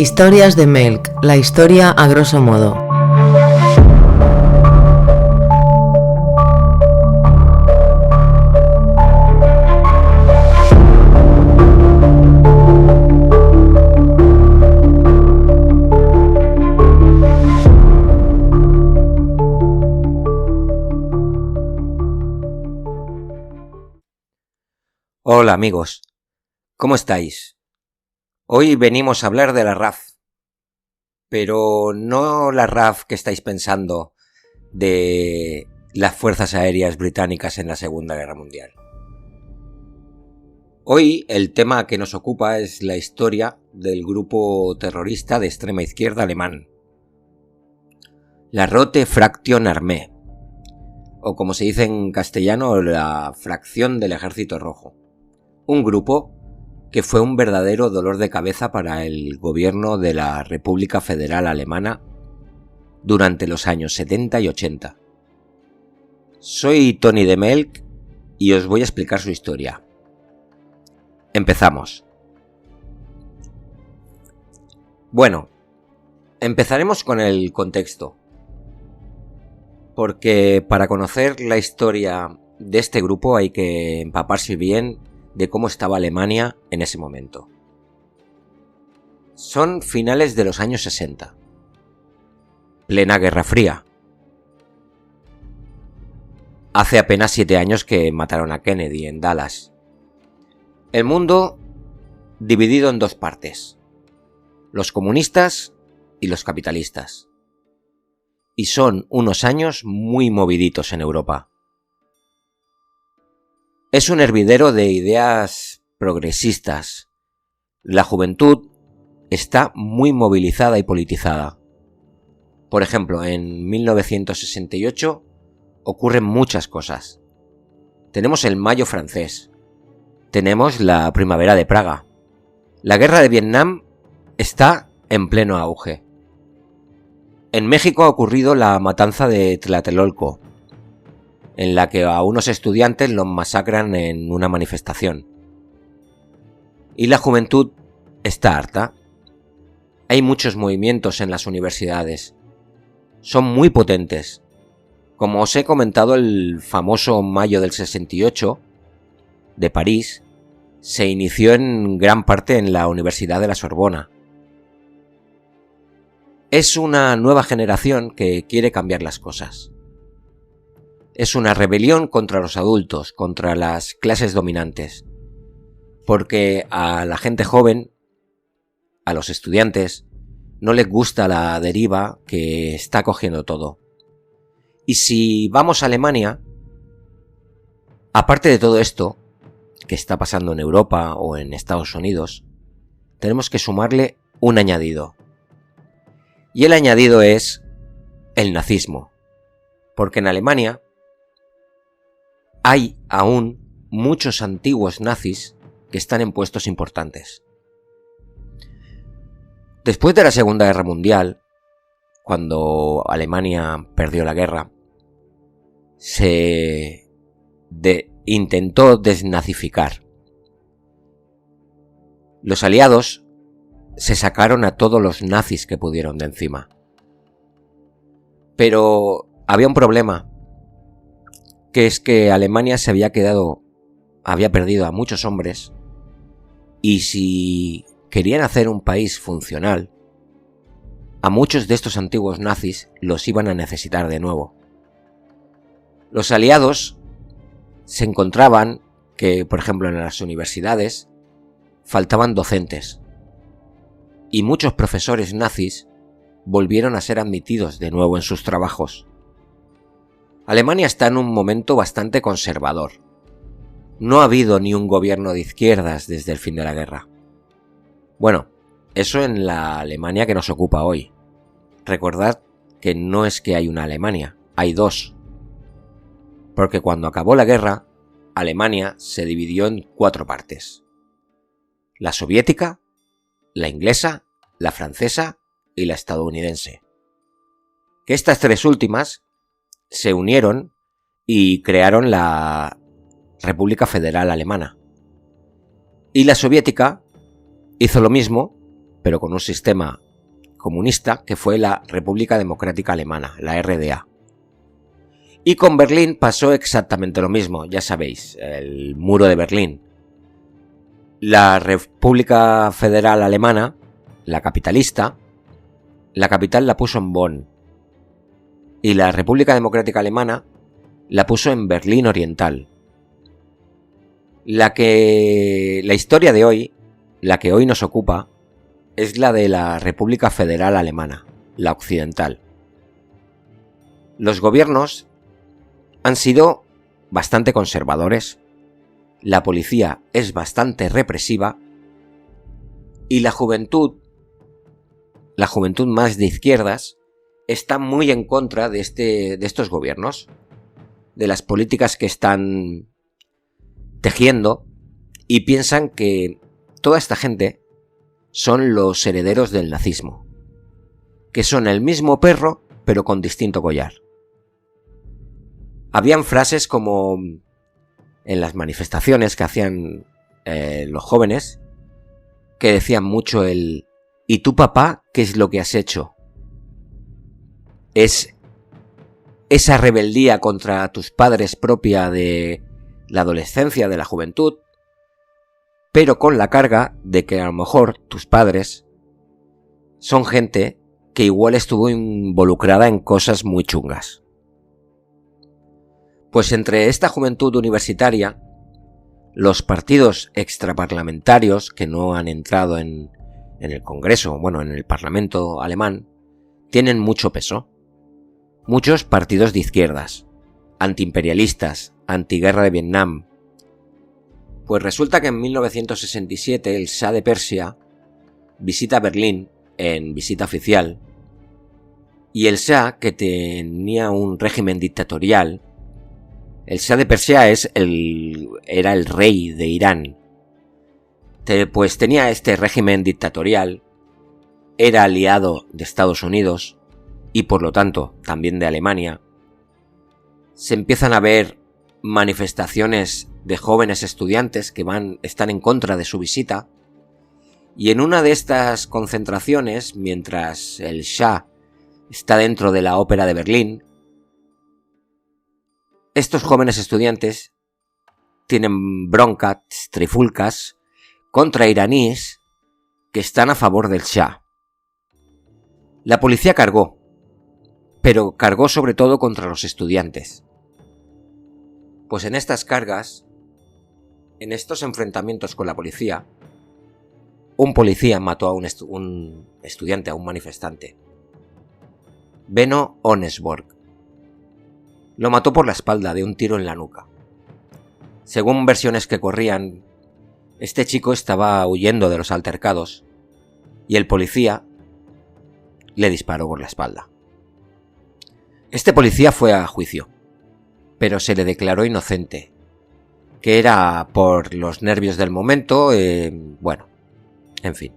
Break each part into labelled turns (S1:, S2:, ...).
S1: Historias de Melk, la historia a grosso modo.
S2: Hola amigos, ¿cómo estáis? Hoy venimos a hablar de la RAF, pero no la RAF que estáis pensando de las fuerzas aéreas británicas en la Segunda Guerra Mundial. Hoy el tema que nos ocupa es la historia del grupo terrorista de extrema izquierda alemán, la Rote Fraktion Armee, o como se dice en castellano, la fracción del Ejército Rojo. Un grupo que fue un verdadero dolor de cabeza para el gobierno de la República Federal Alemana durante los años 70 y 80. Soy Tony de Melk y os voy a explicar su historia. Empezamos. Bueno, empezaremos con el contexto, porque para conocer la historia de este grupo hay que empaparse bien de cómo estaba Alemania en ese momento. Son finales de los años 60. Plena Guerra Fría. Hace apenas 7 años que mataron a Kennedy en Dallas. El mundo dividido en dos partes: los comunistas y los capitalistas. Y son unos años muy moviditos en Europa. Es un hervidero de ideas progresistas. La juventud está muy movilizada y politizada. Por ejemplo, en 1968 ocurren muchas cosas. Tenemos el Mayo francés. Tenemos la Primavera de Praga. La guerra de Vietnam está en pleno auge. En México ha ocurrido la matanza de Tlatelolco, en la que a unos estudiantes los masacran en una manifestación. Y la juventud está harta. Hay muchos movimientos en las universidades. Son muy potentes. Como os he comentado, el famoso Mayo del 68 de París se inició en gran parte en la Universidad de la Sorbona. Es una nueva generación que quiere cambiar las cosas. Es una rebelión contra los adultos, contra las clases dominantes. Porque a la gente joven, a los estudiantes, no les gusta la deriva que está cogiendo todo. Y si vamos a Alemania, aparte de todo esto que está pasando en Europa o en Estados Unidos, tenemos que sumarle un añadido. Y el añadido es el nazismo. Porque en Alemania hay aún muchos antiguos nazis que están en puestos importantes. Después de la Segunda Guerra Mundial, cuando Alemania perdió la guerra, se intentó desnazificar. Los aliados se sacaron a todos los nazis que pudieron de encima. Pero había un problema, que es que Alemania había perdido a muchos hombres, y si querían hacer un país funcional, a muchos de estos antiguos nazis los iban a necesitar de nuevo. Los aliados se encontraban que, por ejemplo, en las universidades faltaban docentes, y muchos profesores nazis volvieron a ser admitidos de nuevo en sus trabajos. Alemania está en un momento bastante conservador. No ha habido ni un gobierno de izquierdas desde el fin de la guerra. Bueno, eso en la Alemania que nos ocupa hoy. Recordad que no es que hay una Alemania, hay dos. Porque cuando acabó la guerra, Alemania se dividió en 4 partes: la soviética, la inglesa, la francesa y la estadounidense. Que estas 3 últimas se unieron y crearon la República Federal Alemana. Y la soviética hizo lo mismo, pero con un sistema comunista, que fue la República Democrática Alemana, la RDA. Y con Berlín pasó exactamente lo mismo, ya sabéis, el muro de Berlín. La República Federal Alemana, la capitalista, la capital la puso en Bonn. Y la República Democrática Alemana la puso en Berlín Oriental. La historia de hoy, la que hoy nos ocupa, es la de la República Federal Alemana, la occidental. Los gobiernos han sido bastante conservadores, la policía es bastante represiva y la juventud más de izquierdas, está muy en contra de estos gobiernos, de las políticas que están tejiendo, y piensan que toda esta gente son los herederos del nazismo, que son el mismo perro pero con distinto collar. Habían frases como en las manifestaciones que hacían los jóvenes, que decían mucho el ¿y tú, papá, qué es lo que has hecho? Es esa rebeldía contra tus padres propia de la adolescencia, de la juventud, pero con la carga de que a lo mejor tus padres son gente que igual estuvo involucrada en cosas muy chungas. Pues entre esta juventud universitaria, los partidos extraparlamentarios que no han entrado en el Congreso, bueno, en el Parlamento alemán, tienen mucho peso. Muchos partidos de izquierdas, antiimperialistas, antiguerra de Vietnam. Pues resulta que en 1967 el Shah de Persia visita Berlín en visita oficial, y el Shah, que tenía un régimen dictatorial, el Shah de Persia era el rey de Irán, pues tenía este régimen dictatorial, era aliado de Estados Unidos y por lo tanto también de Alemania. Se empiezan a ver manifestaciones de jóvenes estudiantes que están en contra de su visita, y en una de estas concentraciones, mientras el Shah está dentro de la Ópera de Berlín, estos jóvenes estudiantes tienen broncas, trifulcas contra iraníes que están a favor del Shah. La policía cargó, pero cargó sobre todo contra los estudiantes. Pues en estas cargas, en estos enfrentamientos con la policía, un policía mató a un estudiante, a un manifestante. Benno Ohnesborg. Lo mató por la espalda de un tiro en la nuca. Según versiones que corrían, este chico estaba huyendo de los altercados y el policía le disparó por la espalda. Este policía fue a juicio, pero se le declaró inocente, que era por los nervios del momento, bueno, en fin.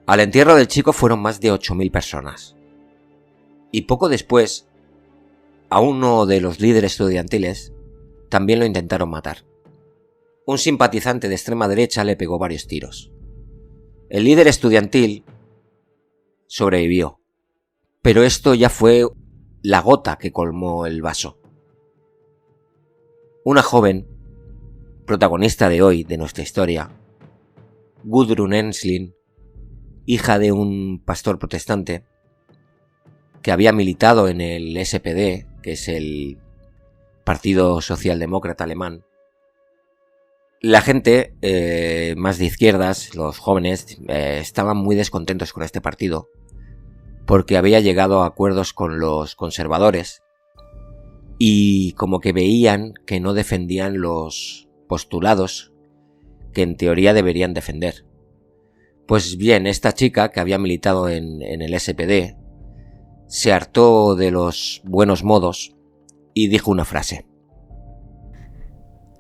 S2: Al entierro del chico fueron más de 8.000 personas. Y poco después, a uno de los líderes estudiantiles también lo intentaron matar. Un simpatizante de extrema derecha le pegó varios tiros. El líder estudiantil sobrevivió, pero esto ya fue la gota que colmó el vaso. Una joven, protagonista de hoy de nuestra historia, Gudrun Ensslin, hija de un pastor protestante que había militado en el SPD, que es el Partido Socialdemócrata Alemán. La gente más de izquierdas, los jóvenes, estaban muy descontentos con este partido porque había llegado a acuerdos con los conservadores y como que veían que no defendían los postulados que en teoría deberían defender. Pues bien, esta chica que había militado en el SPD se hartó de los buenos modos y dijo una frase.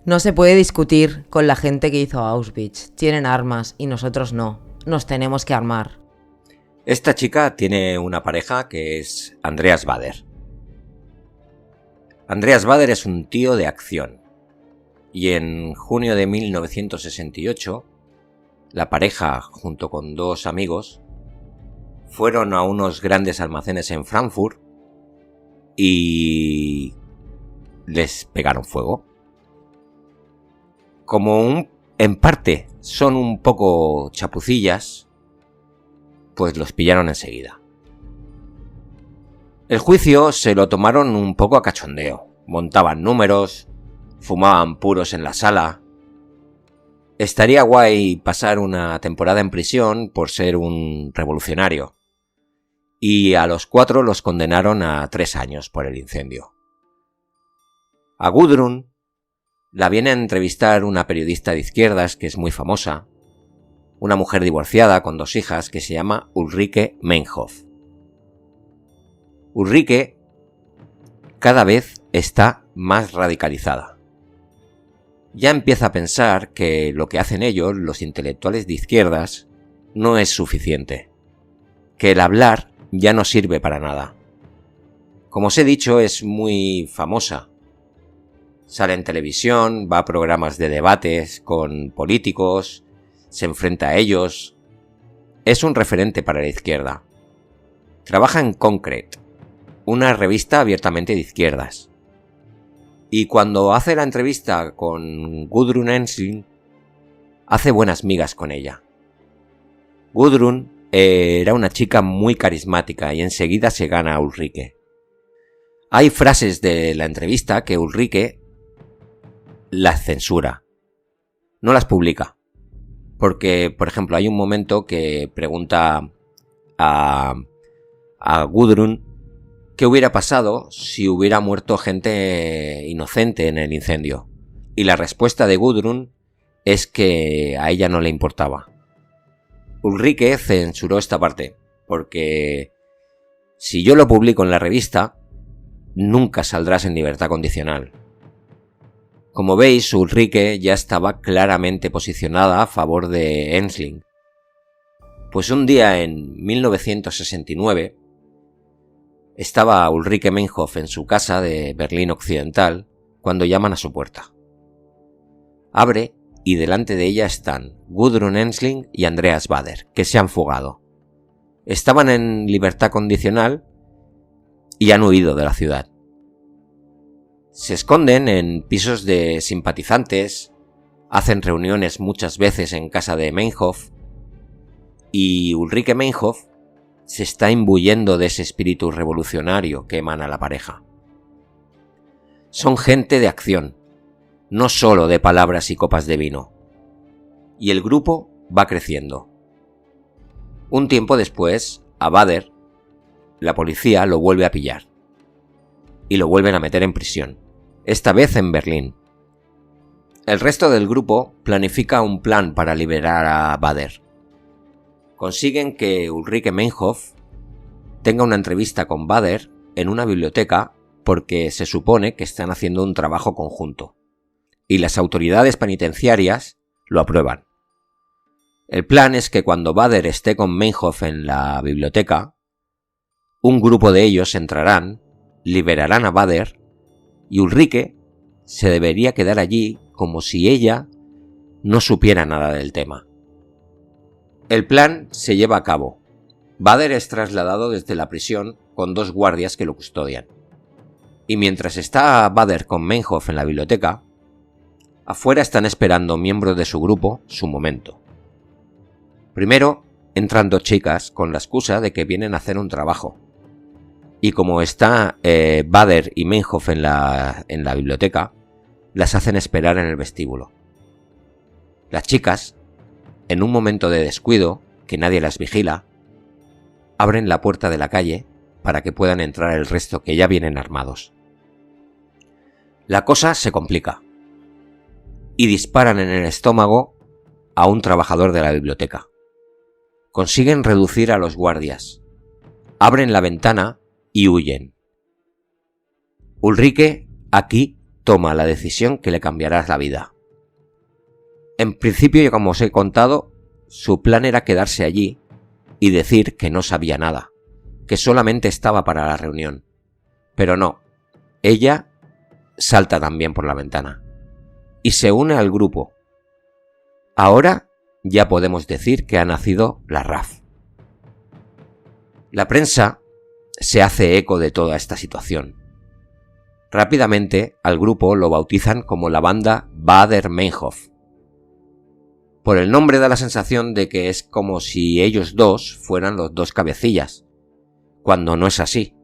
S1: No se puede discutir con la gente que hizo Auschwitz. Tienen armas y nosotros no. Nos tenemos que armar.
S2: Esta chica tiene una pareja que es Andreas Baader. Andreas Baader es un tío de acción. Y en junio de 1968 la pareja, junto con 2 amigos, fueron a unos grandes almacenes en Frankfurt y les pegaron fuego. Como en parte son un poco chapucillas, pues los pillaron enseguida. El juicio se lo tomaron un poco a cachondeo. Montaban números, fumaban puros en la sala. Estaría guay pasar una temporada en prisión por ser un revolucionario. Y a los 4 los condenaron a 3 años por el incendio. A Gudrun la viene a entrevistar una periodista de izquierdas que es muy famosa, una mujer divorciada con 2 hijas que se llama Ulrike Meinhof. Ulrike cada vez está más radicalizada. Ya empieza a pensar que lo que hacen ellos, los intelectuales de izquierdas, no es suficiente, que el hablar ya no sirve para nada. Como os he dicho, es muy famosa. Sale en televisión, va a programas de debates con políticos, se enfrenta a ellos. Es un referente para la izquierda. Trabaja en Concrete, una revista abiertamente de izquierdas. Y cuando hace la entrevista con Gudrun Ensling, hace buenas migas con ella. Gudrun era una chica muy carismática y enseguida se gana a Ulrike. Hay frases de la entrevista que Ulrike las censura. No las publica. Porque, por ejemplo, hay un momento que pregunta a Gudrun qué hubiera pasado si hubiera muerto gente inocente en el incendio. Y la respuesta de Gudrun es que a ella no le importaba. Ulrike censuró esta parte, porque si yo lo publico en la revista, nunca saldrás en libertad condicional. Como veis, Ulrike ya estaba claramente posicionada a favor de Ensling. Pues un día en 1969, estaba Ulrike Meinhof en su casa de Berlín Occidental cuando llaman a su puerta. Abre y delante de ella están Gudrun Ensling y Andreas Baader, que se han fugado. Estaban en libertad condicional y han huido de la ciudad. Se esconden en pisos de simpatizantes, hacen reuniones muchas veces en casa de Meinhof y Ulrike Meinhof se está imbuyendo de ese espíritu revolucionario que emana la pareja. Son gente de acción, no solo de palabras y copas de vino. Y el grupo va creciendo. Un tiempo después, a Baader, la policía lo vuelve a pillar. Y lo vuelven a meter en prisión, esta vez en Berlín. El resto del grupo planifica un plan para liberar a Baader. Consiguen que Ulrike Meinhof tenga una entrevista con Baader en una biblioteca porque se supone que están haciendo un trabajo conjunto. Y las autoridades penitenciarias lo aprueban. El plan es que cuando Baader esté con Meinhof en la biblioteca, un grupo de ellos entrarán, liberarán a Baader y Ulrike se debería quedar allí como si ella no supiera nada del tema. El plan se lleva a cabo. Baader es trasladado desde la prisión con 2 guardias que lo custodian. Y mientras está Baader con Meinhof en la biblioteca, afuera están esperando miembros de su grupo su momento. Primero entran 2 chicas con la excusa de que vienen a hacer un trabajo. Y como está Baader y Meinhof en la biblioteca, las hacen esperar en el vestíbulo. Las chicas, en un momento de descuido, que nadie las vigila, abren la puerta de la calle para que puedan entrar el resto que ya vienen armados. La cosa se complica y disparan en el estómago a un trabajador de la biblioteca. Consiguen reducir a los guardias, abren la ventana y huyen. Ulrike aquí toma la decisión que le cambiará la vida. En principio, como os he contado, su plan era quedarse allí y decir que no sabía nada, que solamente estaba para la reunión. Pero no, ella salta también por la ventana y se une al grupo. Ahora ya podemos decir que ha nacido la RAF. La prensa se hace eco de toda esta situación. Rápidamente al grupo lo bautizan como la banda Baader-Meinhof. Por el nombre da la sensación de que es como si ellos dos fueran los dos cabecillas, cuando no es así.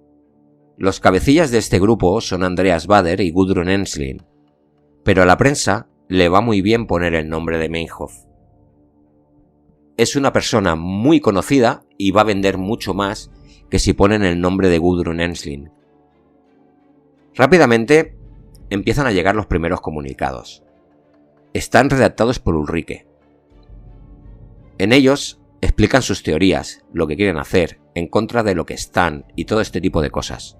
S2: Los cabecillas de este grupo son Andreas Baader y Gudrun Ensslin, pero a la prensa le va muy bien poner el nombre de Meinhof. Es una persona muy conocida y va a vender mucho más que si ponen el nombre de Gudrun Ensslin. Rápidamente empiezan a llegar los primeros comunicados. Están redactados por Ulrike. En ellos explican sus teorías, lo que quieren hacer, en contra de lo que están y todo este tipo de cosas.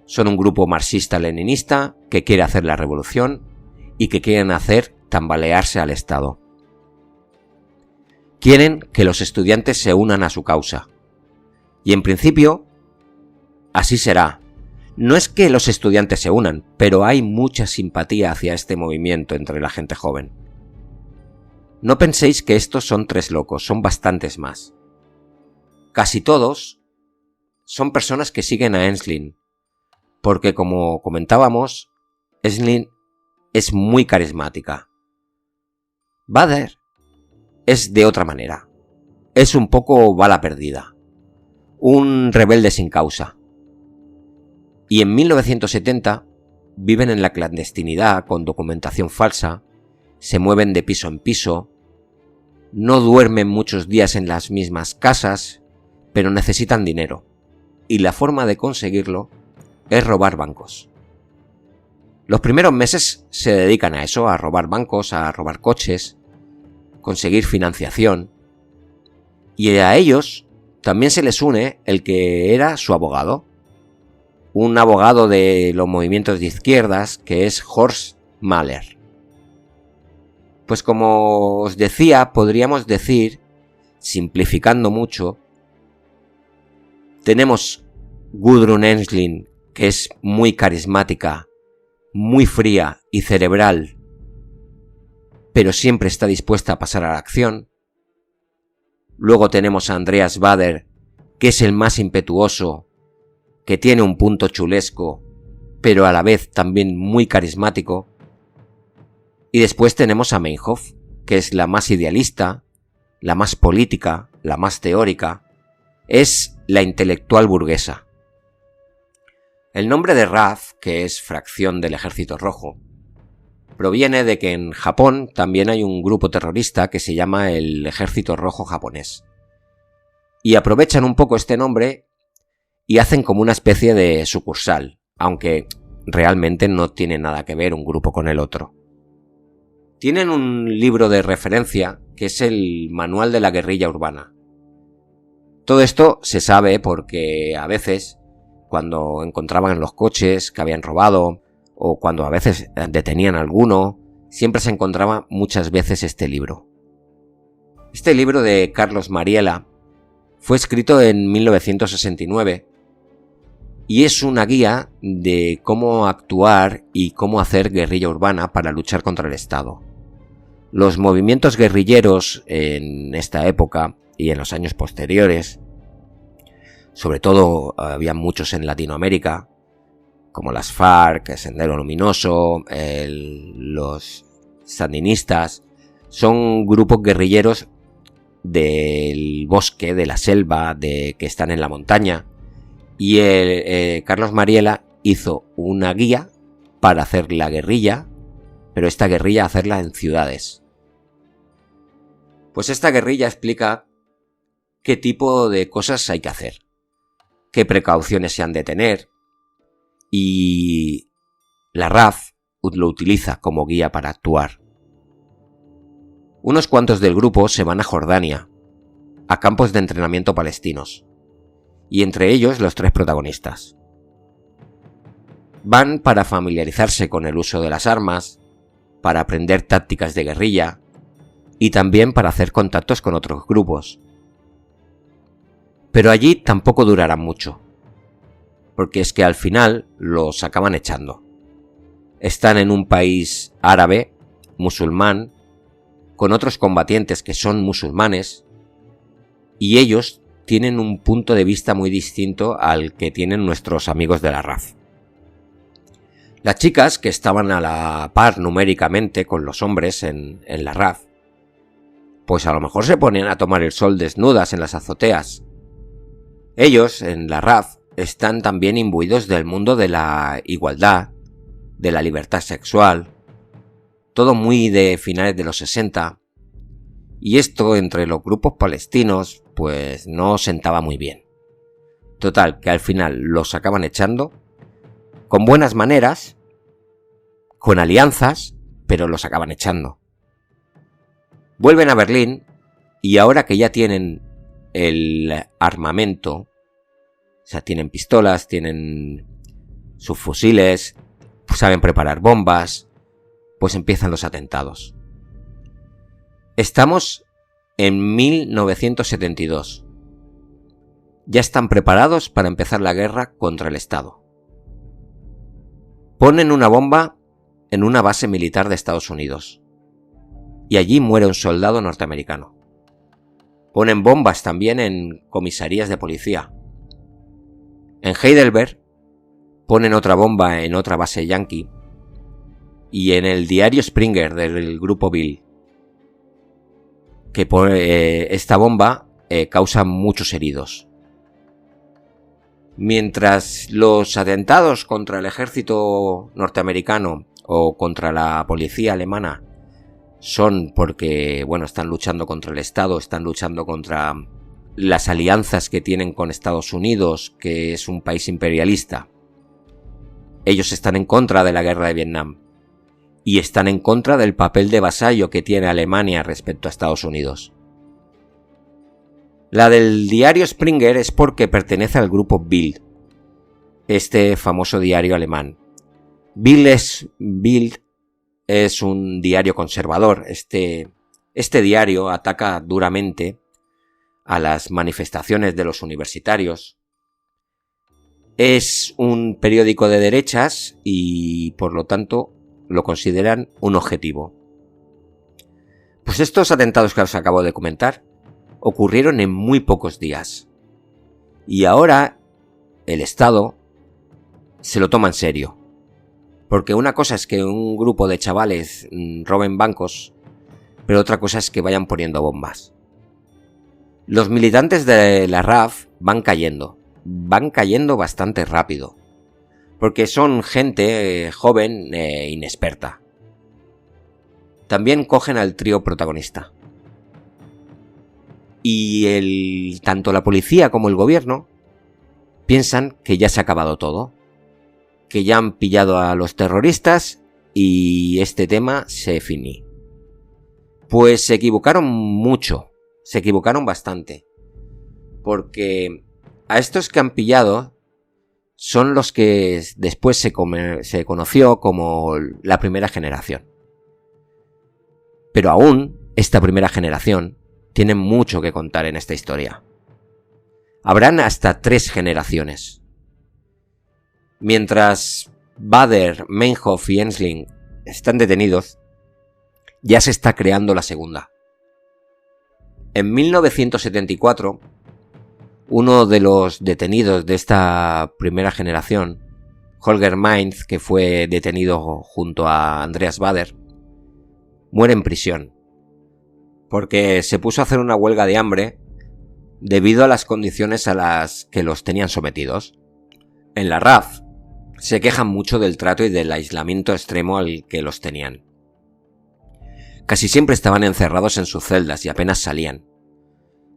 S2: Son un grupo marxista-leninista que quiere hacer la revolución y que quieren hacer tambalearse al Estado. Quieren que los estudiantes se unan a su causa. Y en principio, así será. No es que los estudiantes se unan, pero hay mucha simpatía hacia este movimiento entre la gente joven. No penséis que estos son 3 locos, son bastantes más. Casi todos son personas que siguen a Ensslin, porque como comentábamos, Ensslin es muy carismática. Baader es de otra manera. Es un poco bala perdida. Un rebelde sin causa. Y en 1970 viven en la clandestinidad con documentación falsa, se mueven de piso en piso, no duermen muchos días en las mismas casas, pero necesitan dinero. Y la forma de conseguirlo es robar bancos. Los primeros meses se dedican a eso, a robar bancos, a robar coches, conseguir financiación. Y a ellos también se les une el que era su abogado. Un abogado de los movimientos de izquierdas que es Horst Mahler. Pues como os decía, podríamos decir, simplificando mucho, tenemos Gudrun Ensslin, que es muy carismática, muy fría y cerebral, pero siempre está dispuesta a pasar a la acción. Luego tenemos a Andreas Baader, que es el más impetuoso, que tiene un punto chulesco, pero a la vez también muy carismático. Y después tenemos a Meinhof, que es la más idealista, la más política, la más teórica, es la intelectual burguesa. El nombre de RAF, que es fracción del Ejército Rojo, proviene de que en Japón también hay un grupo terrorista que se llama el Ejército Rojo Japonés. Y aprovechan un poco este nombre y hacen como una especie de sucursal, aunque realmente no tiene nada que ver un grupo con el otro. Tienen un libro de referencia que es el Manual de la Guerrilla Urbana. Todo esto se sabe porque a veces, cuando encontraban los coches que habían robado, o cuando a veces detenían a alguno, siempre se encontraba muchas veces este libro. Este libro de Carlos Mariela fue escrito en 1969 y es una guía de cómo actuar y cómo hacer guerrilla urbana para luchar contra el Estado. Los movimientos guerrilleros en esta época y en los años posteriores, sobre todo había muchos en Latinoamérica, como las FARC, el Sendero Luminoso, los sandinistas, son grupos guerrilleros del bosque, de la selva, que están en la montaña. Y Carlos Mariela hizo una guía para hacer la guerrilla, pero esta guerrilla hacerla en ciudades. Pues esta guerrilla explica qué tipo de cosas hay que hacer, qué precauciones se han de tener, y la RAF lo utiliza como guía para actuar. Unos cuantos del grupo se van a Jordania, a campos de entrenamiento palestinos, y entre ellos los 3 protagonistas. Van para familiarizarse con el uso de las armas, para aprender tácticas de guerrilla, y también para hacer contactos con otros grupos. Pero allí tampoco durarán mucho, porque es que al final los acaban echando. Están en un país árabe, musulmán, con otros combatientes que son musulmanes y ellos tienen un punto de vista muy distinto al que tienen nuestros amigos de la RAF. Las chicas, que estaban a la par numéricamente con los hombres en la RAF, pues a lo mejor se ponían a tomar el sol desnudas en las azoteas. Ellos, en la RAF, están también imbuidos del mundo de la igualdad, de la libertad sexual, todo muy de finales de los 60, y esto entre los grupos palestinos pues no sentaba muy bien. Total, que al final los acaban echando, con buenas maneras, con alianzas, pero los acaban echando. Vuelven a Berlín y ahora que ya tienen el armamento, o sea, tienen pistolas, tienen sus fusiles, saben preparar bombas, pues empiezan los atentados. Estamos en 1972. Ya están preparados para empezar la guerra contra el Estado. Ponen una bomba en una base militar de Estados Unidos. Y allí muere un soldado norteamericano. Ponen bombas también en comisarías de policía. En Heidelberg ponen otra bomba en otra base yanqui. Y en el diario Springer del grupo Bill, que esta bomba causa muchos heridos. Mientras los atentados contra el ejército norteamericano o contra la policía alemana son porque, bueno, están luchando contra el Estado, están luchando contra las alianzas que tienen con Estados Unidos, que es un país imperialista. Ellos están en contra de la guerra de Vietnam y están en contra del papel de vasallo que tiene Alemania respecto a Estados Unidos. La del diario Springer es porque pertenece al grupo Bild, este famoso diario alemán. Bild es un diario conservador. Este diario ataca duramente a las manifestaciones de los universitarios. Es un periódico de derechas y, por lo tanto, lo consideran un objetivo. Pues estos atentados que os acabo de comentar ocurrieron en muy pocos días. Y ahora el Estado se lo toma en serio. Porque una cosa es que un grupo de chavales roben bancos, pero otra cosa es que vayan poniendo bombas. Los militantes de la RAF van cayendo bastante rápido, porque son gente joven e inexperta. También cogen al trío protagonista. Y tanto la policía como el gobierno piensan que ya se ha acabado todo, que ya han pillado a los terroristas y este tema se finí. Pues se equivocaron mucho, se equivocaron bastante, porque a estos que han pillado son los que después se conoció como la primera generación. Pero aún esta primera generación tiene mucho que contar en esta historia. Habrán hasta 3 generaciones. Mientras Bader, Meinhof y Ensling están detenidos, ya se está creando la segunda. En 1974, uno de los detenidos de esta primera generación, Holger Mainz, que fue detenido junto a Andreas Bader, muere en prisión, porque se puso a hacer una huelga de hambre debido a las condiciones a las que los tenían sometidos. En la RAF se quejan mucho del trato y del aislamiento extremo al que los tenían. Casi siempre estaban encerrados en sus celdas y apenas salían.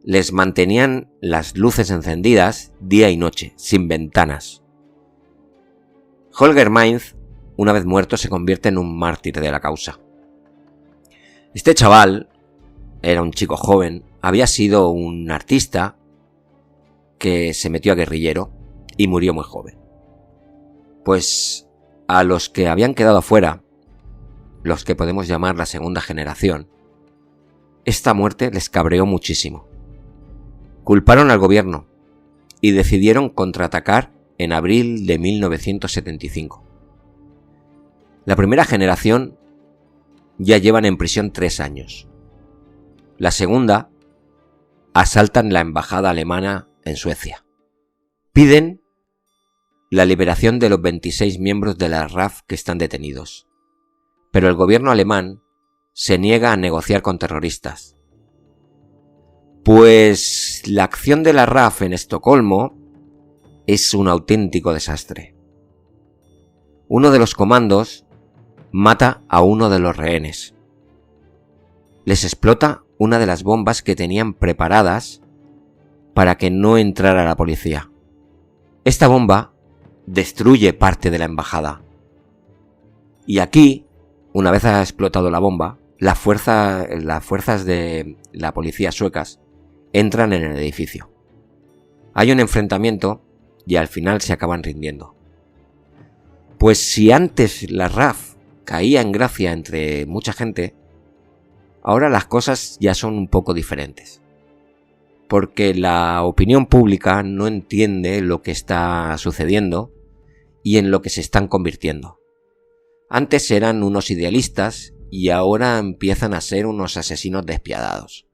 S2: Les mantenían las luces encendidas día y noche, sin ventanas. Holger Mainz, una vez muerto, se convierte en un mártir de la causa. Este chaval era un chico joven, había sido un artista que se metió a guerrillero y murió muy joven. Pues a los que habían quedado afuera, los que podemos llamar la segunda generación, esta muerte les cabreó muchísimo. Culparon al gobierno y decidieron contraatacar en abril de 1975. La primera generación ya llevan en prisión 3 años La segunda, asaltan la embajada alemana en Suecia. Piden la liberación de los 26 miembros de la RAF que están detenidos. Pero el gobierno alemán se niega a negociar con terroristas. Pues la acción de la RAF en Estocolmo es un auténtico desastre. Uno de los comandos mata a uno de los rehenes. Les explota una de las bombas que tenían preparadas para que no entrara la policía. Esta bomba destruye parte de la embajada. Y aquí, una vez ha explotado la bomba, las fuerzas de la policía suecas entran en el edificio. Hay un enfrentamiento y al final se acaban rindiendo. Pues si antes la RAF caía en gracia entre mucha gente, ahora las cosas ya son un poco diferentes. Porque la opinión pública no entiende lo que está sucediendo y en lo que se están convirtiendo. Antes eran unos idealistas y ahora empiezan a ser unos asesinos despiadados.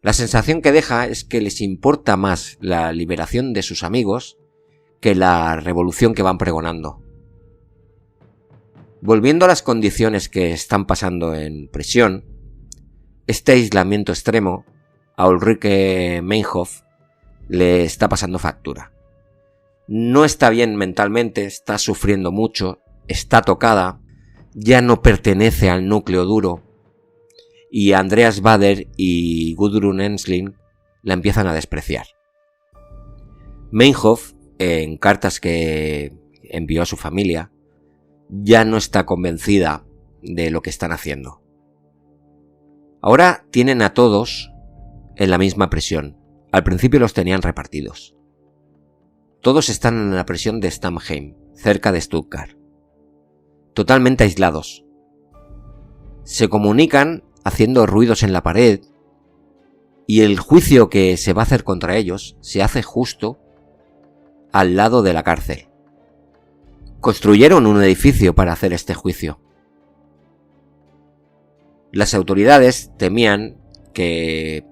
S2: La sensación que deja es que les importa más la liberación de sus amigos que la revolución que van pregonando. Volviendo a las condiciones que están pasando en prisión, este aislamiento extremo a Ulrike Meinhof le está pasando factura. No está bien mentalmente, está sufriendo mucho, está tocada, ya no pertenece al núcleo duro, y Andreas Baader y Gudrun Ensslin la empiezan a despreciar. Meinhof, en cartas que envió a su familia, ya no está convencida de lo que están haciendo. Ahora tienen a todos en la misma prisión. Al principio los tenían repartidos. Todos están en la prisión de Stammheim, cerca de Stuttgart. Totalmente aislados. Se comunican haciendo ruidos en la pared y el juicio que se va a hacer contra ellos se hace justo al lado de la cárcel. Construyeron un edificio para hacer este juicio. Las autoridades temían que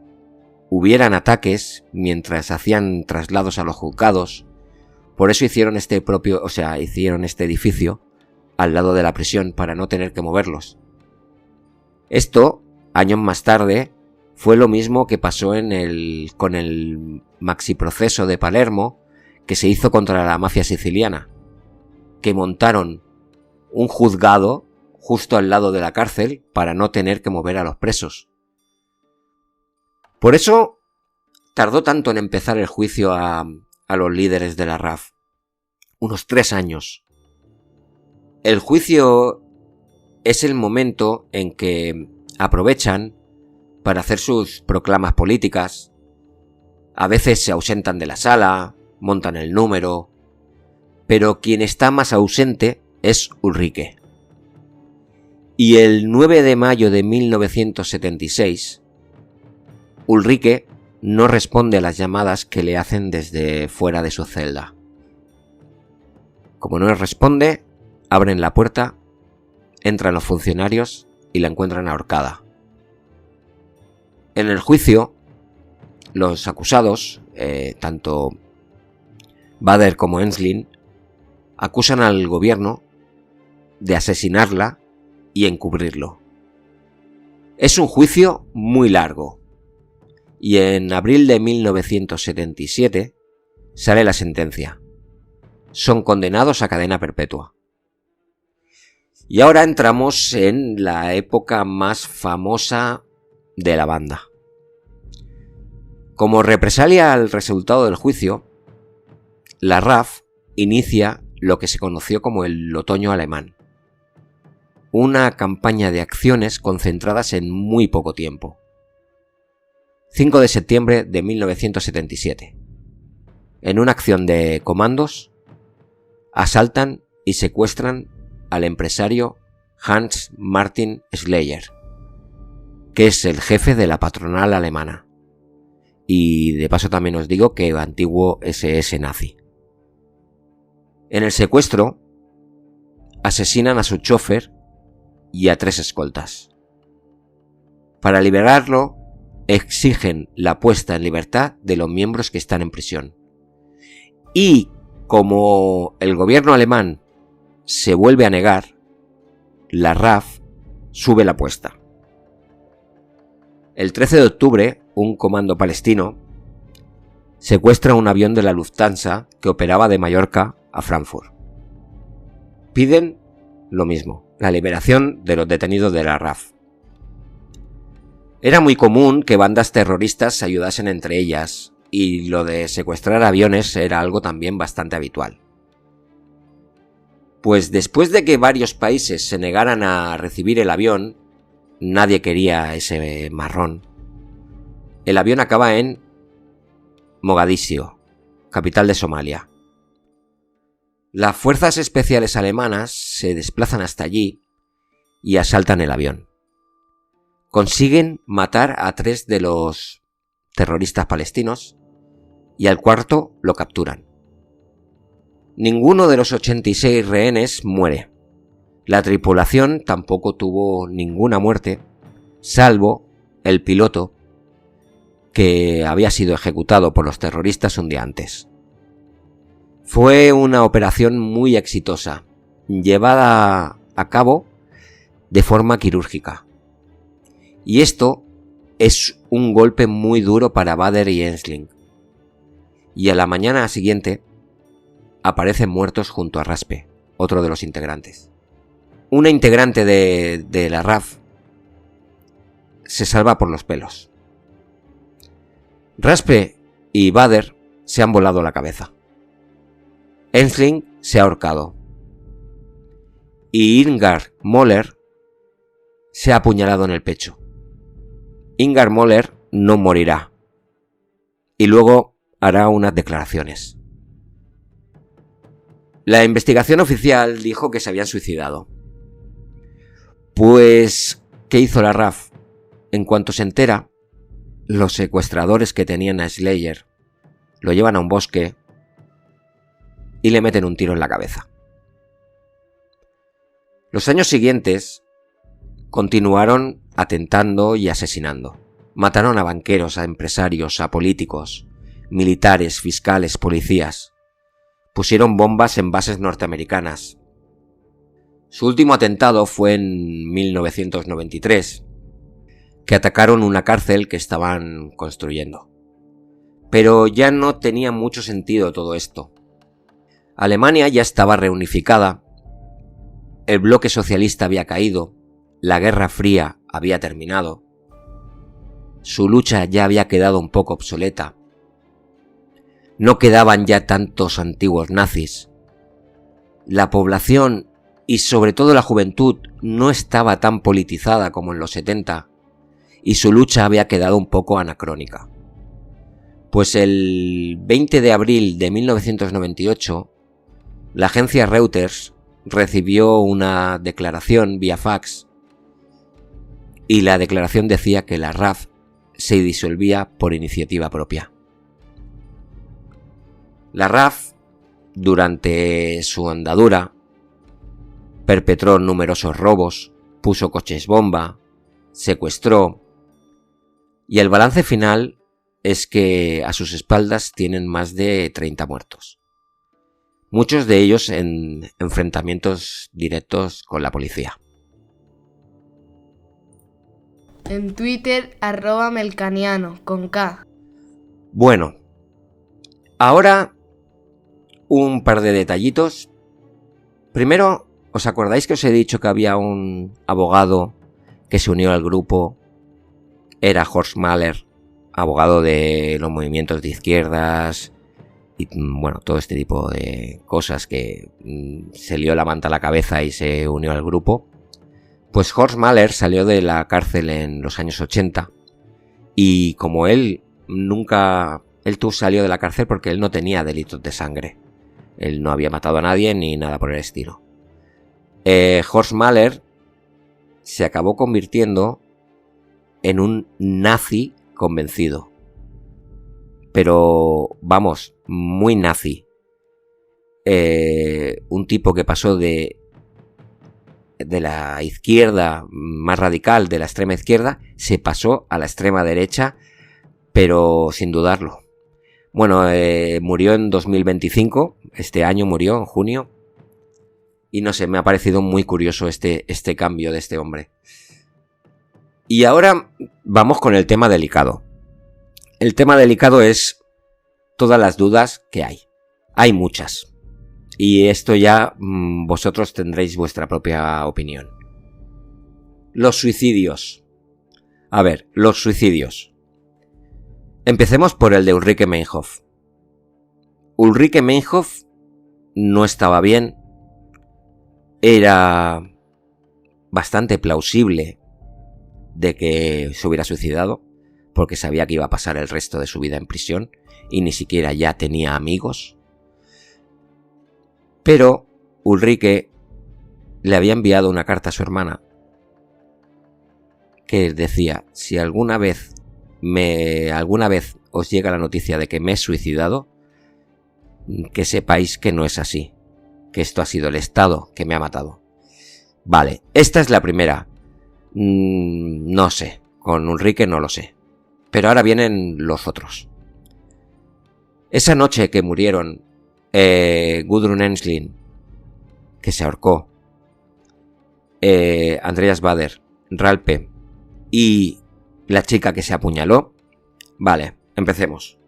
S2: hubieran ataques mientras hacían traslados a los juzgados, por eso hicieron este edificio al lado de la prisión para no tener que moverlos. Esto, años más tarde, fue lo mismo que pasó con el maxiproceso de Palermo que se hizo contra la mafia siciliana, que montaron un juzgado justo al lado de la cárcel para no tener que mover a los presos. Por eso tardó tanto en empezar el juicio a los líderes de la RAF. Unos 3 años. El juicio es el momento en que aprovechan para hacer sus proclamas políticas. A veces se ausentan de la sala, montan el número, pero quien está más ausente es Ulrike. Y el 9 de mayo de 1976, Ulrike no responde a las llamadas que le hacen desde fuera de su celda. Como no les responde, abren la puerta, entran los funcionarios y la encuentran ahorcada. En el juicio, los acusados, tanto Baader como Ensslin, acusan al gobierno de asesinarla y encubrirlo. Es un juicio muy largo y en abril de 1977 sale la sentencia. Son condenados a cadena perpetua. Y ahora entramos en la época más famosa de la banda. Como represalia al resultado del juicio, la RAF inicia lo que se conoció como el otoño alemán. Una campaña de acciones concentradas en muy poco tiempo. 5 de septiembre de 1977. En una acción de comandos, asaltan y secuestran al empresario Hans Martin Schleyer, que es el jefe de la patronal alemana. Y de paso también os digo que antiguo SS nazi. En el secuestro, asesinan a su chofer y a 3 escoltas. Para liberarlo, exigen la puesta en libertad de los miembros que están en prisión. Y como el gobierno alemán se vuelve a negar, la RAF sube la apuesta. El 13 de octubre, un comando palestino secuestra un avión de la Lufthansa que operaba de Mallorca a Frankfurt. Piden lo mismo, la liberación de los detenidos de la RAF. Era muy común que bandas terroristas se ayudasen entre ellas, y lo de secuestrar aviones era algo también bastante habitual. Pues después de que varios países se negaran a recibir el avión, nadie quería ese marrón. El avión acaba en Mogadiscio, capital de Somalia. Las fuerzas especiales alemanas se desplazan hasta allí y asaltan el avión. Consiguen matar a 3 de los terroristas palestinos y al cuarto lo capturan. Ninguno de los 86 rehenes muere. La tripulación tampoco tuvo ninguna muerte, salvo el piloto, que había sido ejecutado por los terroristas un día antes. Fue una operación muy exitosa, llevada a cabo de forma quirúrgica. Y esto es un golpe muy duro para Bader y Ensling. Y a la mañana siguiente aparecen muertos junto a Raspe, otro de los integrantes. Una integrante de la RAF se salva por los pelos. Raspe y Bader se han volado la cabeza. Ensling se ha ahorcado. Y Ingar Moller se ha apuñalado en el pecho. Ingar Moller no morirá. Y luego hará unas declaraciones. La investigación oficial dijo que se habían suicidado. Pues, ¿qué hizo la RAF? En cuanto se entera, los secuestradores que tenían a Slayer lo llevan a un bosque y le meten un tiro en la cabeza. Los años siguientes continuaron atentando y asesinando. Mataron a banqueros, a empresarios, a políticos, militares, fiscales, policías. Pusieron bombas en bases norteamericanas. Su último atentado fue en 1993, que atacaron una cárcel que estaban construyendo. Pero ya no tenía mucho sentido todo esto. Alemania ya estaba reunificada, el bloque socialista había caído, la Guerra Fría había terminado, su lucha ya había quedado un poco obsoleta, no quedaban ya tantos antiguos nazis, la población y sobre todo la juventud no estaba tan politizada como en los 70 y su lucha había quedado un poco anacrónica. Pues el 20 de abril de 1998, la agencia Reuters recibió una declaración vía fax y la declaración decía que la RAF se disolvía por iniciativa propia. La RAF, durante su andadura, perpetró numerosos robos, puso coches bomba, secuestró, y el balance final es que a sus espaldas tienen más de 30 muertos. Muchos de ellos en enfrentamientos directos con la policía.
S3: En Twitter, @melcaniano, con K.
S2: Bueno, ahora un par de detallitos. Primero, ¿os acordáis que os he dicho que había un abogado que se unió al grupo? Era Horst Mahler, abogado de los movimientos de izquierdas y bueno, todo este tipo de cosas, que se lió la manta a la cabeza y se unió al grupo. Pues Horst Mahler salió de la cárcel en los años 80 y como él salió de la cárcel porque él no tenía delitos de sangre. Él no había matado a nadie ni nada por el estilo. Horst Mahler se acabó convirtiendo en un nazi convencido. Pero, vamos, muy nazi. Un tipo que pasó de de la izquierda más radical, de la extrema izquierda, se pasó a la extrema derecha, pero sin dudarlo. Bueno, murió en 2025, este año murió, en junio, y no sé, me ha parecido muy curioso este cambio de este hombre. Y ahora vamos con el tema delicado. El tema delicado es todas las dudas que hay. Hay muchas. Y esto ya vosotros tendréis vuestra propia opinión. Los suicidios. A ver, los suicidios. Empecemos por el de Ulrike Meinhof. Ulrike Meinhof no estaba bien. Era bastante plausible de que se hubiera suicidado, porque sabía que iba a pasar el resto de su vida en prisión y ni siquiera ya tenía amigos. Pero Ulrike le había enviado una carta a su hermana que decía: si alguna vez os llega la noticia de que me he suicidado, que sepáis que no es así, que esto ha sido el Estado que me ha matado. Vale, esta es la primera. No sé, con Ulrike no lo sé. Pero ahora vienen los otros. Esa noche que murieron Gudrun Ensslin, que se ahorcó, Andreas Baader, Ralpe y la chica que se apuñaló. Vale, empecemos.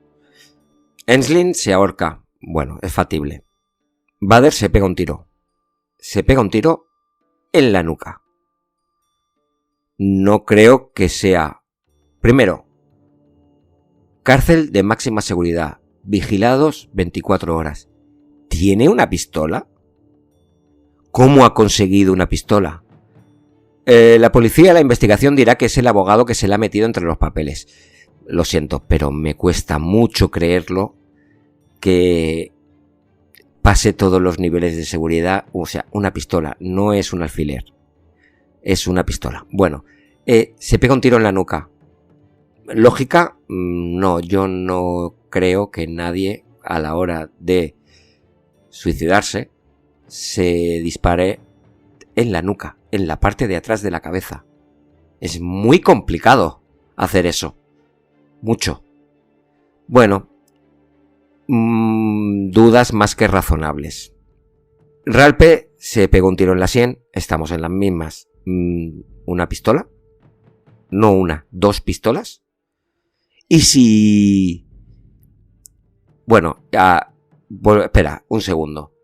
S2: Ensslin se ahorca. Bueno, es factible. Baader se pega un tiro. Se pega un tiro en la nuca. No creo que sea... Primero, cárcel de máxima seguridad, vigilados 24 horas. ¿Tiene una pistola? ¿Cómo ha conseguido una pistola? La policía, la investigación dirá que es el abogado que se le ha metido entre los papeles. Lo siento, pero me cuesta mucho creerlo que pase todos los niveles de seguridad. O sea, una pistola, no es un alfiler. Es una pistola. Bueno, se pega un tiro en la nuca. Lógica, no, yo no creo que nadie a la hora de suicidarse se dispare en la nuca, en la parte de atrás de la cabeza. Es muy complicado hacer eso. Mucho. Bueno, dudas más que razonables. Ralpe se pegó un tiro en la sien, estamos en las mismas. ¿Una pistola? No una, dos pistolas. Y si... Bueno, espera, un segundo.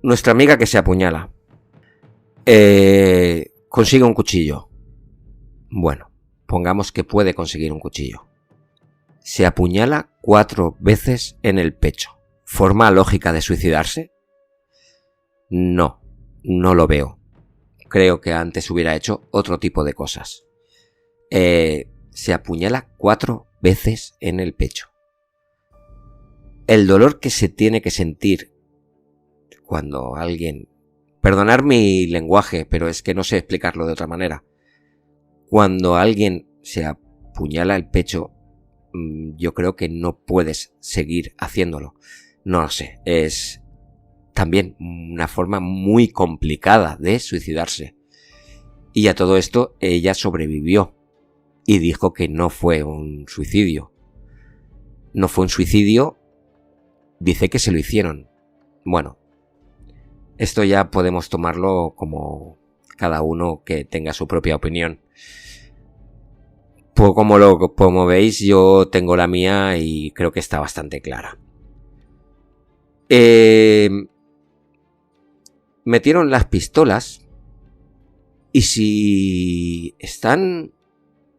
S2: Nuestra amiga que se apuñala consigue un cuchillo. Bueno, pongamos que puede conseguir un cuchillo. Se apuñala 4 veces en el pecho. ¿Forma lógica de suicidarse? No, no lo veo. Creo que antes hubiera hecho otro tipo de cosas. Se apuñala 4 veces en el pecho. El dolor que se tiene que sentir cuando alguien... Perdonar mi lenguaje, pero es que no sé explicarlo de otra manera. Cuando alguien se apuñala el pecho, yo creo que no puedes seguir haciéndolo. No lo sé, es también una forma muy complicada de suicidarse. Y a todo esto ella sobrevivió y dijo que no fue un suicidio. No fue un suicidio, dice que se lo hicieron. Bueno, esto ya podemos tomarlo como cada uno que tenga su propia opinión. Pues como veis, yo tengo la mía y creo que está bastante clara. Metieron las pistolas y si están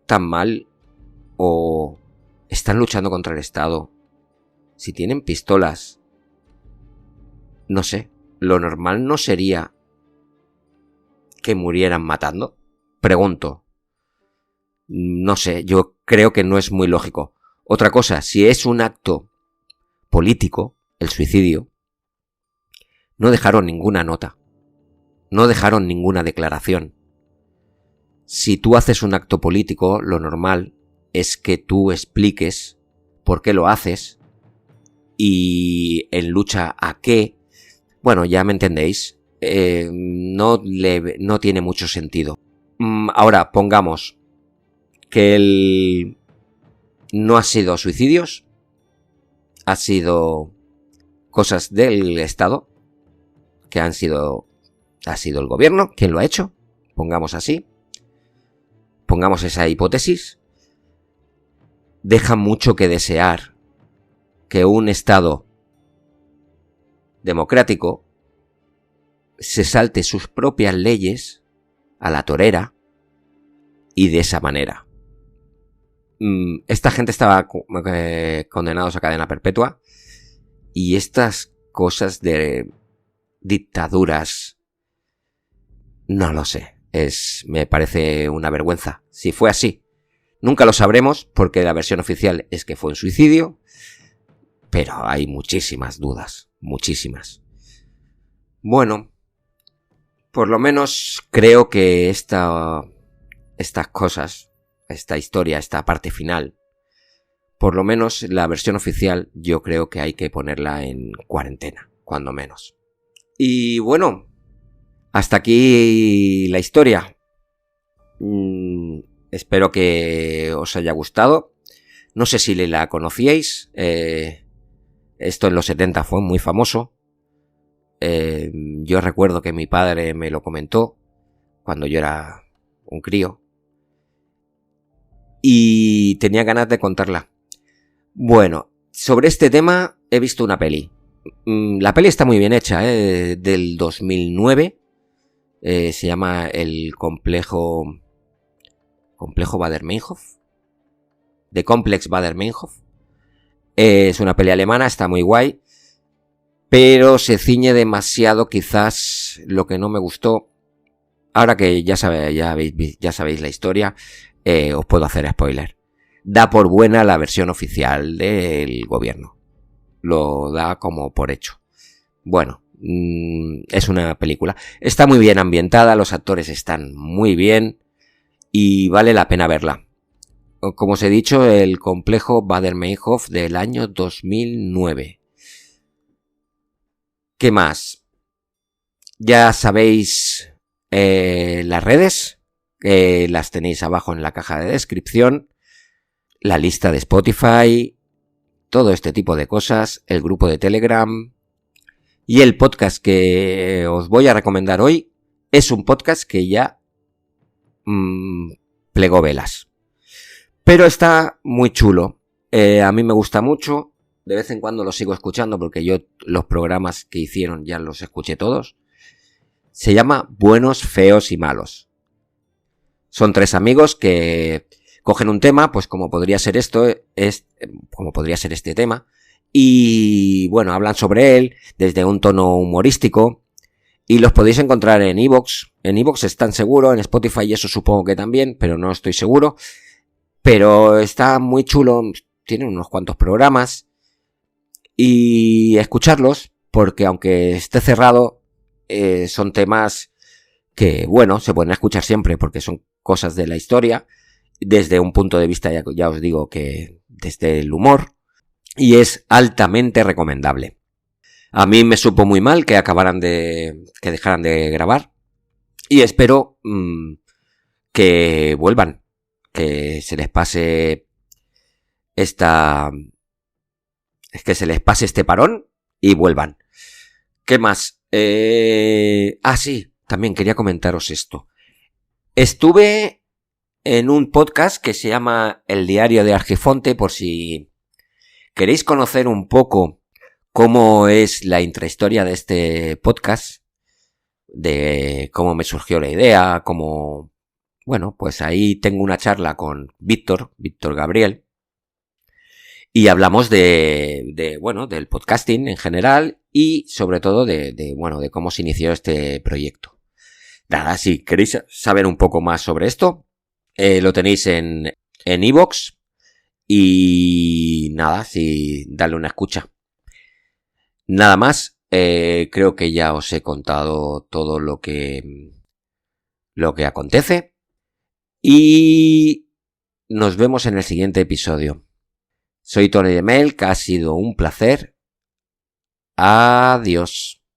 S2: tan mal o están luchando contra el Estado, si tienen pistolas, no sé, lo normal no sería que murieran matando. Pregunto. No sé, yo creo que no es muy lógico. Otra cosa, si es un acto político, el suicidio, no dejaron ninguna nota, no dejaron ninguna declaración. Si tú haces un acto político, lo normal es que tú expliques por qué lo haces y en lucha a qué. Bueno, ya me entendéis. no tiene mucho sentido. Ahora, pongamos que no ha sido suicidios, ha sido cosas del Estado, que ha sido el gobierno quien lo ha hecho, pongamos así, pongamos esa hipótesis. Deja mucho que desear que un Estado democrático se salte sus propias leyes a la torera y de esa manera. Esta gente estaba condenados a cadena perpetua y estas cosas de dictaduras, no lo sé, me parece una vergüenza. Si fue así, nunca lo sabremos porque la versión oficial es que fue un suicidio, pero hay muchísimas dudas, muchísimas. Bueno, por lo menos creo que estas cosas, esta historia, esta parte final, por lo menos la versión oficial yo creo que hay que ponerla en cuarentena, cuando menos. Y bueno, hasta aquí la historia. Espero que os haya gustado. No sé si la conocíais. Esto en los 70 fue muy famoso. Yo recuerdo que mi padre me lo comentó cuando yo era un crío. Y tenía ganas de contarla. Bueno, sobre este tema he visto una peli. La peli está muy bien hecha, del 2009. Se llama el complejo Baader-Meinhof. The Complex Baader-Meinhof. Es una peli alemana, está muy guay. Pero se ciñe demasiado, quizás lo que no me gustó. Ahora que ya sabéis la historia, os puedo hacer spoiler. Da por buena la versión oficial del gobierno. Lo da como por hecho. Bueno, es una película. Está muy bien ambientada, los actores están muy bien y vale la pena verla. Como os he dicho, el complejo Baader-Meinhof del año 2009. ¿Qué más? Ya sabéis las redes, las tenéis abajo en la caja de descripción, la lista de Spotify, todo este tipo de cosas, el grupo de Telegram y el podcast que os voy a recomendar hoy es un podcast que ya plegó velas. Pero está muy chulo, a mí me gusta mucho. De vez en cuando lo sigo escuchando porque yo los programas que hicieron ya los escuché todos. Se llama Buenos, Feos y Malos. Son 3 amigos que cogen un tema, pues como podría ser como podría ser este tema, y bueno, hablan sobre él desde un tono humorístico y los podéis encontrar en iVoox. En iVoox están seguro, en Spotify y eso supongo que también, pero no estoy seguro. Pero está muy chulo, tienen unos cuantos programas. Y escucharlos, porque aunque esté cerrado, son temas que, bueno, se pueden escuchar siempre, porque son cosas de la historia, desde un punto de vista, ya os digo, que desde el humor, y es altamente recomendable. A mí me supo muy mal que dejaran de grabar, y espero que vuelvan, que se les pase este parón y vuelvan. ¿Qué más? Sí, también quería comentaros esto. Estuve en un podcast que se llama El Diario de Argifonte, por si queréis conocer un poco cómo es la intrahistoria de este podcast, de cómo me surgió la idea, bueno, pues ahí tengo una charla con Víctor Gabriel, y hablamos del podcasting en general y sobre todo de cómo se inició este proyecto. Nada, si queréis saber un poco más sobre esto, lo tenéis en iVoox y nada, dale una escucha. Nada más, creo que ya os he contado todo lo que acontece y nos vemos en el siguiente episodio. Soy Tony de Mel, que ha sido un placer. Adiós.